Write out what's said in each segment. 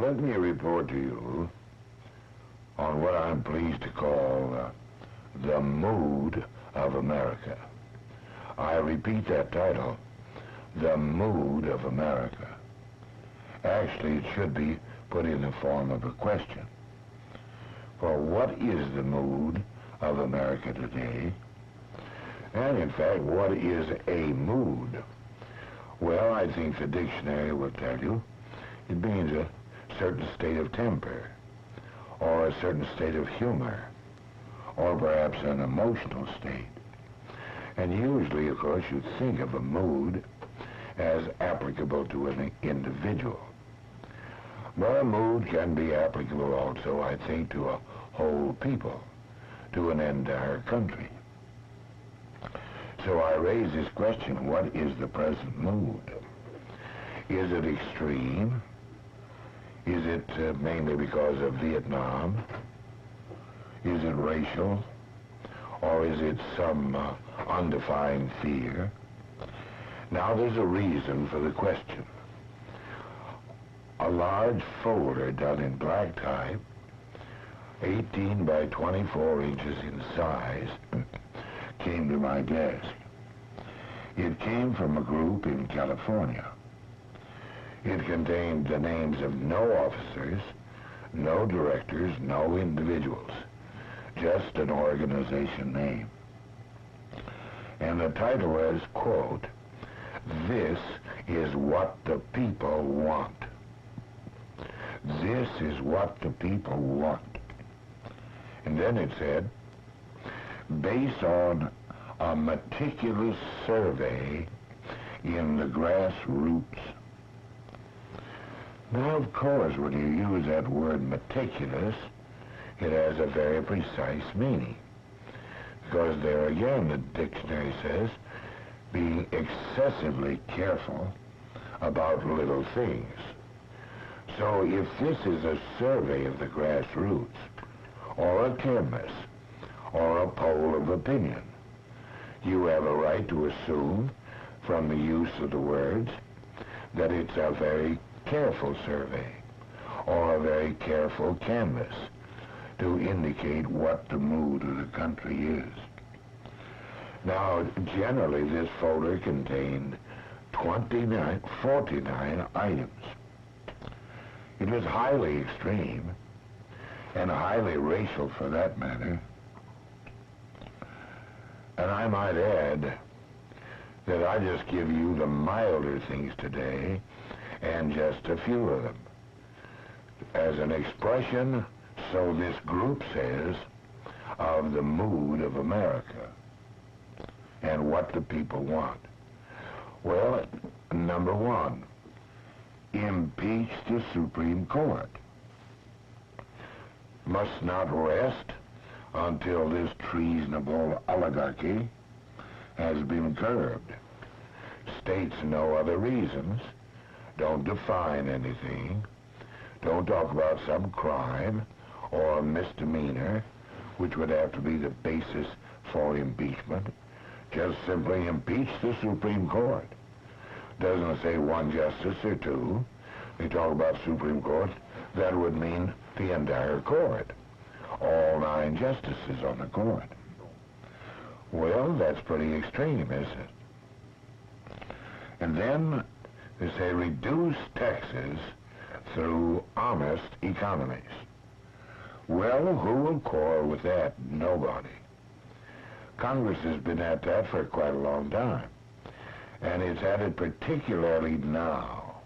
let me report to you on what I'm pleased to call the mood of America. I repeat that title, The Mood of America. Actually, it should be put in the form of a question. For what is the mood of America today? And in fact, what is a mood? Well, I think the dictionary will tell you it means a certain state of temper, or a certain state of humor, or perhaps an emotional state. And usually, of course, you think of a mood as applicable to an individual. But a mood can be applicable also, I think, to a whole people, to an entire country. So I raise this question, what is the present mood? Is it extreme? Is it mainly because of Vietnam? Is it racial? Or is it some undefined fear? Now there's a reason for the question. A large folder done in black type, 18 by 24 inches in size, came to my desk. It came from a group in California. It contained the names of no officers, no directors, no individuals, just an organization name. And the title was, quote, "This is what the people want." This is what the people want. And then it said, based on a meticulous survey in the grassroots. Now, of course, when you use that word meticulous, it has a very precise meaning. Because there again, the dictionary says, being excessively careful about little things. So if this is a survey of the grassroots, or a canvass, or a poll of opinion, you have a right to assume, from the use of the words, that it's a very careful survey, or a very careful canvass, to indicate what the mood of the country is. Now, generally, this folder contained 49 items. It was highly extreme, and highly racial for that matter. And I might add that I just give you the milder things today, and just a few of them. As an expression, so this group says, of the mood of America, and what the people want. Well, number one, impeach the Supreme Court. Must not rest until this treasonable oligarchy has been curbed. States no other reasons. Don't define anything. Don't talk about some crime or misdemeanor, which would have to be the basis for impeachment. Just simply impeach the Supreme Court. Doesn't say one justice or two. They talk about Supreme Court. That would mean the entire court. All 9 justices on the court. Well, that's pretty extreme, isn't it? And then they say reduce taxes through honest economies. Well, who will quarrel with that? Nobody. Congress has been at that for quite a long time. And it's at it particularly now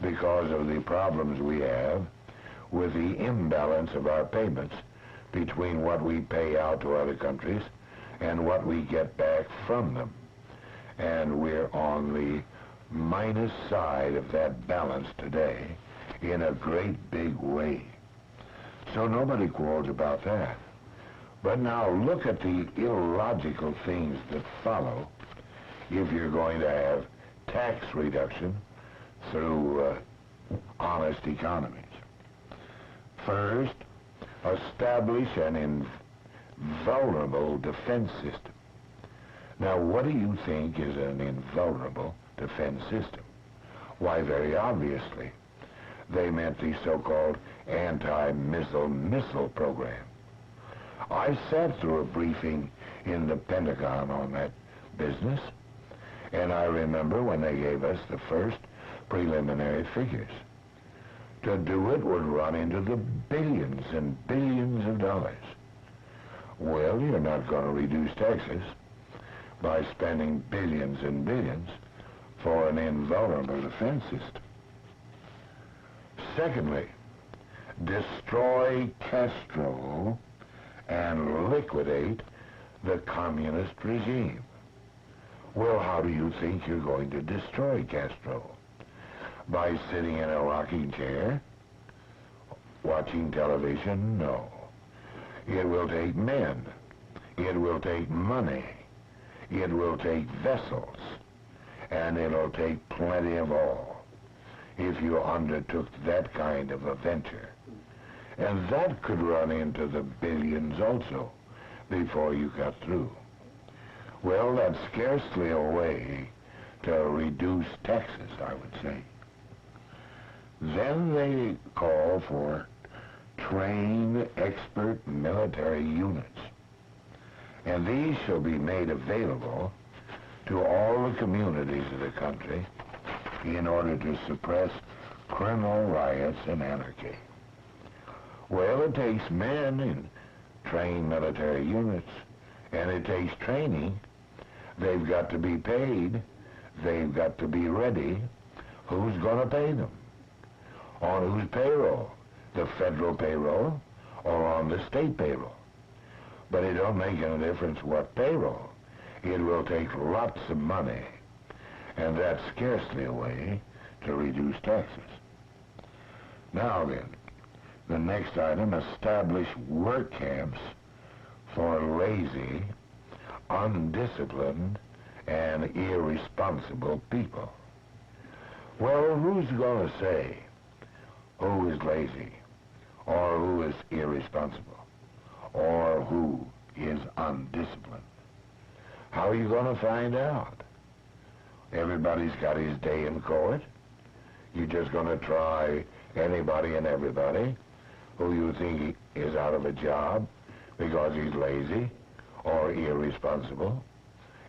because of the problems we have with the imbalance of our payments between what we pay out to other countries and what we get back from them. And we're on the minus side of that balance today in a great big way. So nobody quarrels about that. But now look at the illogical things that follow if you're going to have tax reduction through honest economies. First, establish an invulnerable defense system. Now, what do you think is an invulnerable defense system? Why, very obviously, They meant the so-called anti-missile program. I sat through a briefing in the Pentagon on that business, and I remember when they gave us the first preliminary figures. To do it would run into the billions and billions of dollars. Well, you're not going to reduce taxes by spending billions and billions for an invulnerable defense system. Secondly, destroy Castro and liquidate the communist regime. Well, how do you think you're going to destroy Castro? By sitting in a rocking chair? Watching television? No. It will take men. It will take money. It will take vessels. And it'll take plenty of all if you undertook that kind of a venture. And that could run into the billions also before you got through. Well, that's scarcely a way to reduce taxes, I would say. Then they call for trained expert military units. And these shall be made available to all the communities of the country in order to suppress criminal riots and anarchy. Well, it takes men in trained military units, and it takes training. They've got to be paid. They've got to be ready. Who's going to pay them? On whose payroll? The federal payroll or on the state payroll? But it don't make any difference what payroll. It will take lots of money, and that's scarcely a way to reduce taxes. Now then, the next item, establish work camps for lazy, undisciplined, and irresponsible people. Well, who's going to say who is lazy, or who is irresponsible, or who is undisciplined? How are you going to find out? Everybody's got his day in court. You're just going to try anybody and everybody who you think is out of a job because he's lazy or irresponsible,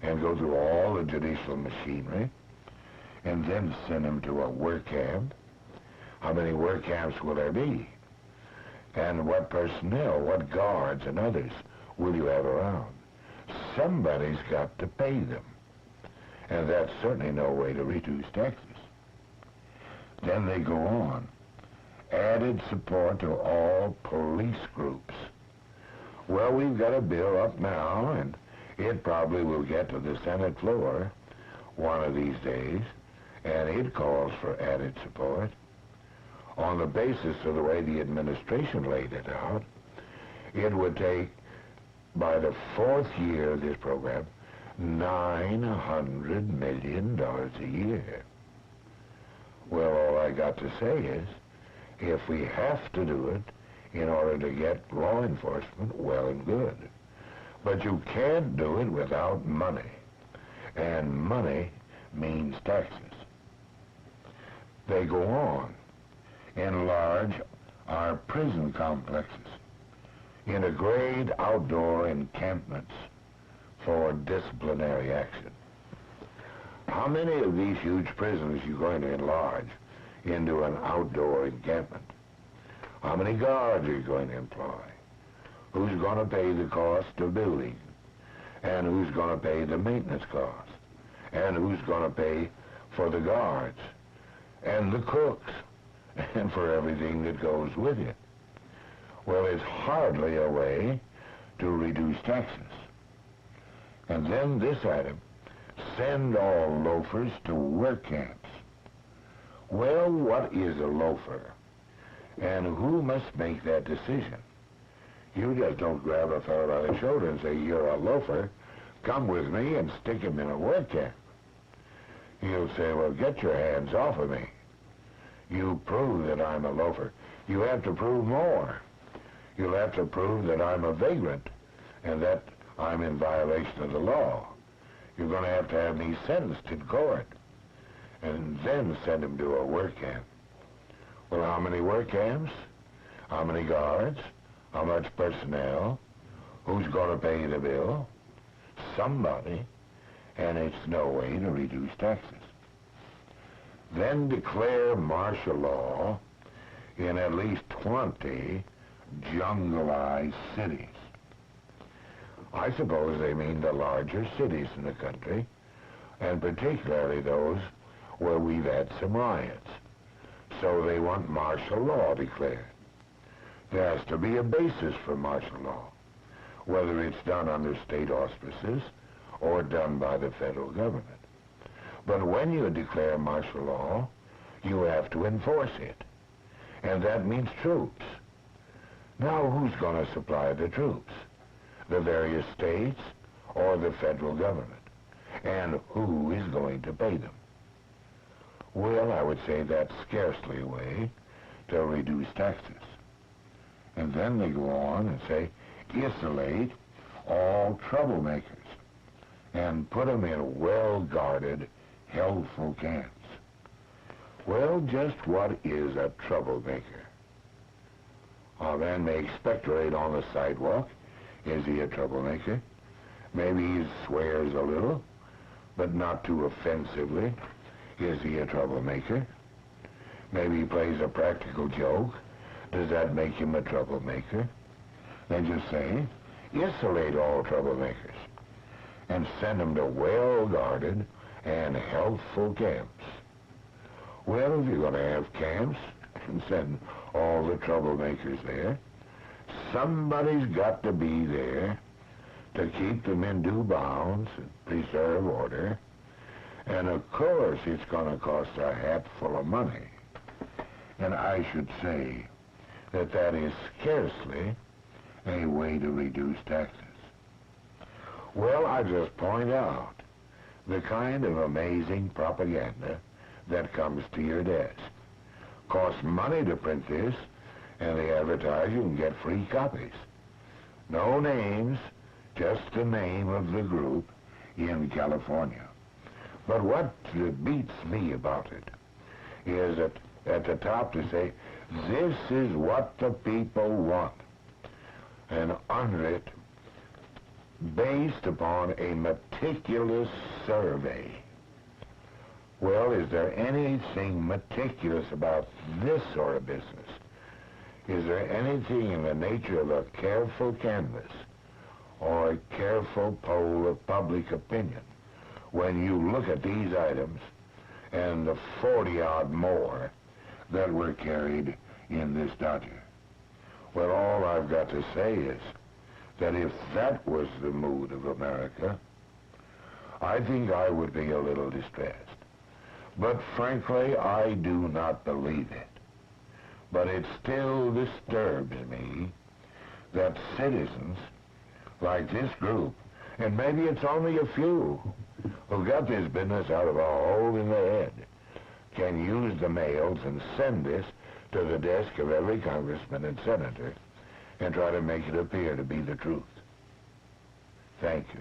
and go through all the judicial machinery and then send him to a work camp. How many work camps will there be? And what personnel, what guards and others will you have around? Somebody's got to pay them. And that's certainly no way to reduce taxes. Then they go on. Added support to all police groups. Well, we've got a bill up now, and it probably will get to the Senate floor one of these days, and it calls for added support. On the basis of the way the administration laid it out, it would take, by the fourth year of this program, $900 million a year. Well, all I got to say is, if we have to do it in order to get law enforcement, well and good. But you can't do it without money. And money means taxes. They go on. Enlarge our prison complexes. Integrate outdoor encampments for disciplinary action. How many of these huge prisons are you going to enlarge into an outdoor encampment? How many guards are you going to employ? Who's going to pay the cost of building? And who's going to pay the maintenance costs? And who's going to pay for the guards? And the cooks? And for everything that goes with it? Well, it's hardly a way to reduce taxes. And then this item, send all loafers to work camps. Well, what is a loafer? And who must make that decision? You just don't grab a fellow by the shoulder and say, you're a loafer, come with me, and stick him in a work camp. He'll say, well, get your hands off of me. You prove that I'm a loafer. You have to prove more. You'll have to prove that I'm a vagrant and that I'm in violation of the law. You're going to have me sentenced in court and then send him to a work camp. Well, how many work camps? How many guards? How much personnel? Who's going to pay the bill? Somebody. And it's no way to reduce taxes. Then declare martial law in at least 20 jungleized cities. I suppose they mean the larger cities in the country, and particularly those where we've had some riots. So they want martial law declared. There has to be a basis for martial law, whether it's done under state auspices or done by the federal government. But when you declare martial law, you have to enforce it. And that means troops. Now, who's going to supply the troops? The various states or the federal government? And who is going to pay them? Well, I would say that's scarcely a way to reduce taxes. And then they go on and say, isolate all troublemakers and put them in well-guarded, healthful camps. Well, just what is a troublemaker? A man may expectorate on the sidewalk. Is he a troublemaker? Maybe he swears a little, but not too offensively. Is he a troublemaker? Maybe he plays a practical joke. Does that make him a troublemaker? Then just say, isolate all troublemakers and send them to well-guarded and healthful camps. Well, if you're going to have camps and send all the troublemakers there, somebody's got to be there to keep them in due bounds and preserve order. And of course, it's going to cost a hatful of money. And I should say that that is scarcely a way to reduce taxes. Well, I just point out the kind of amazing propaganda that comes to your desk. Costs money to print this, and they advertise you can get free copies. No names, just the name of the group in California. But what beats me about it is that at the top to say, this is what the people want. And under it, based upon a meticulous survey. Well, is there anything meticulous about this sort of business? Is there anything in the nature of a careful canvass or a careful poll of public opinion when you look at these items and the 40-odd more that were carried in this document? Well, all I've got to say is that if that was the mood of America, I think I would be a little distressed. But frankly, I do not believe it. But it still disturbs me that citizens like this group, and maybe it's only a few who got this business out of a hole in the head, can use the mails and send this to the desk of every congressman and senator and try to make it appear to be the truth. Thank you.